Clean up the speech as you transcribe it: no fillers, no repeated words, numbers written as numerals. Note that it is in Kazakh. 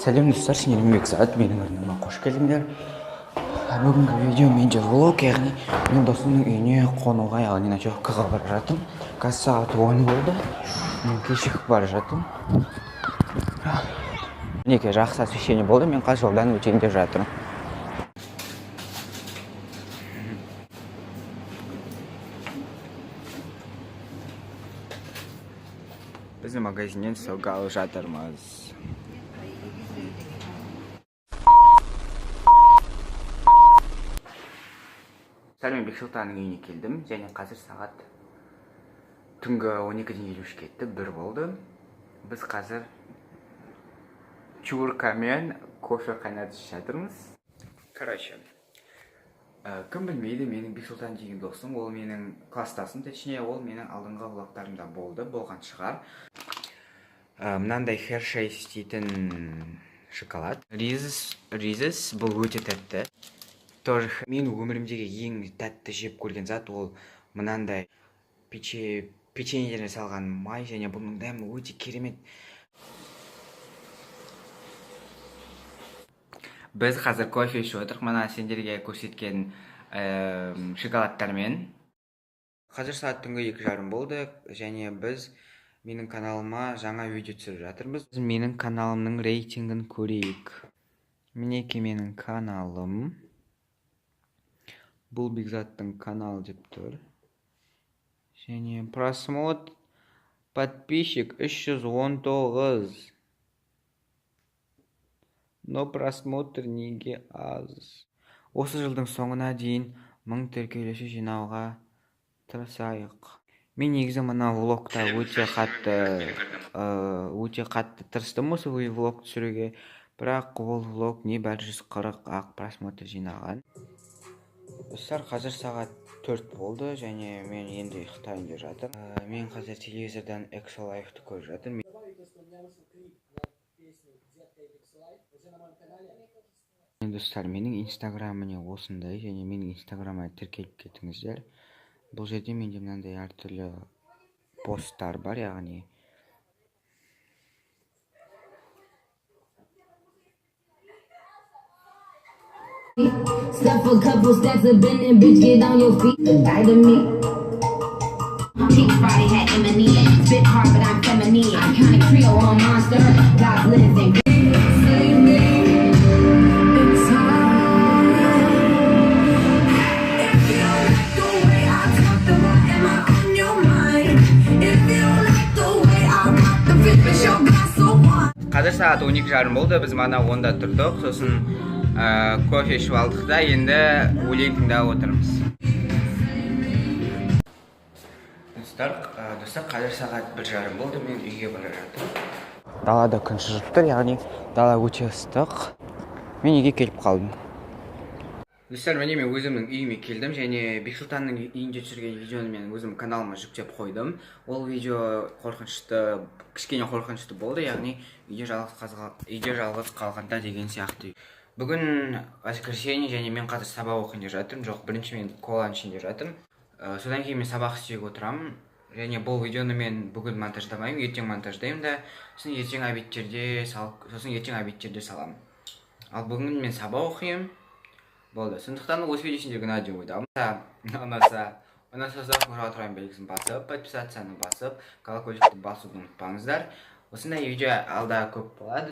Сәлем достар, сендермен Бекзат, менің арнама қош келдіңдер. Бүгінгі видео менде влог, яғни мен досымның үйіне қонуға, яғни ночевкаға бара жатырмын. Қазір сағат 10 болды. Мен кешігіп бара жатырмын. Мінекей жақсы освещение болды, мен қазір жолдан өтейін деп жатырмын. Біздің магазиннен сауға алып жатырмыз. Сәлем, Бексұлтанның үйіне келдім, және қазір сағат түнгі 12:53 кетті, 1 болды. Біз қазір чуркамен кофе қайнатып жатырмыз. Короче, кім білмейді, менің Бексұлтан деген досым, ол менің класстасым, точнее, ол менің алдыңғы влогтарымда болған шығар. Мынандай Hershey's дейтін шоколад. Reese's бұл өте тәтті. Тоже мен өмірімдегі ең тәтті жеп көрген зат ол мынандай печеньеден салған май, және бұның дәмі өте керемет. Біз қазір кофе ішіп отырмыз, мына сендерге көрсеткен шоколадтармен. Қазір сағат түнгі 2:30 болды, және біз менің каналыма жаңа видео түсіріп жатырмыз. Менің каналымның рейтингін көрейік. Мінекей менің каналым. Бұл Бекзаттың канал деп тұр. Және просмотр подписчик 319. Но просмотр неге аз? Осы жылдың соңына дейін 1000 тіркелуші жинауға тырысайық. Мен негізі мына влогта өте қатты тырыстым осы влог түсіруге, бірақ ол влог небәрі 140 ақ просмотр жинаған. Достар, қазір сағат 4 болды, және мен енді ұйықтайын деп жатырмын. Мен қазір телевизордан Exo Life-ты көріп жатырмын. Достар, менің инстаграм міне осындай, және менің инстаграмға тіркеліп кетіңіздер. Бұл жерде менде мынандай әртүрлі посттар бар, яғни Step a couple steps up in it, bitch, get on your feet and die to me. Cheap Friday had M&E, spit hard but I'm feminine. Iconic trio on monster, goblins and save me in time. If you like the way I talk the word, am I on your mind? If you like the way I rock the fit, bitch, your glass so one. Қазір сағат 12:30 болды, біз мана онда тұрдық, сосын кофе ішіп алдық та, енді өлең тыңдап отырмыз. Достар, қазір сағат 1:30 болды, мен үйге бара жатырмын. Далада күн шығып тұр, яғни дала өте ыстық. Мен үйге келіп қалдым. Достар, мен өзімнің үйіме келдім, және Бексұлтанның үйінде түсірген видеоны мен өзім каналыма жүктеп қойдым. Ол видео кішкене қорқынышты болды, яғни үйде жалғыз қалғанда деген сияқты. Бүгін воскресенье, және мен қазір сабақ оқиын деп жатырмын. Жоқ, бірінші мен коланың ішінде жатырмын. Содан кейін мен сабақ істеуге отырамын. Және бұл видеоны мен бүгін монтаждамаймын, ертең монтаждаймын да, сосын ертең обедтерде саламын. Ал бүгін мен сабақ оқимын. Болды. Сондықтан осы видео сендерге ұнады деп ойдамын. Ұнаса көріп отырған белгісін басып, подписацияны басып, колокольчикті басуды ұмытпаңыздар. Осындай видео алда көп болады.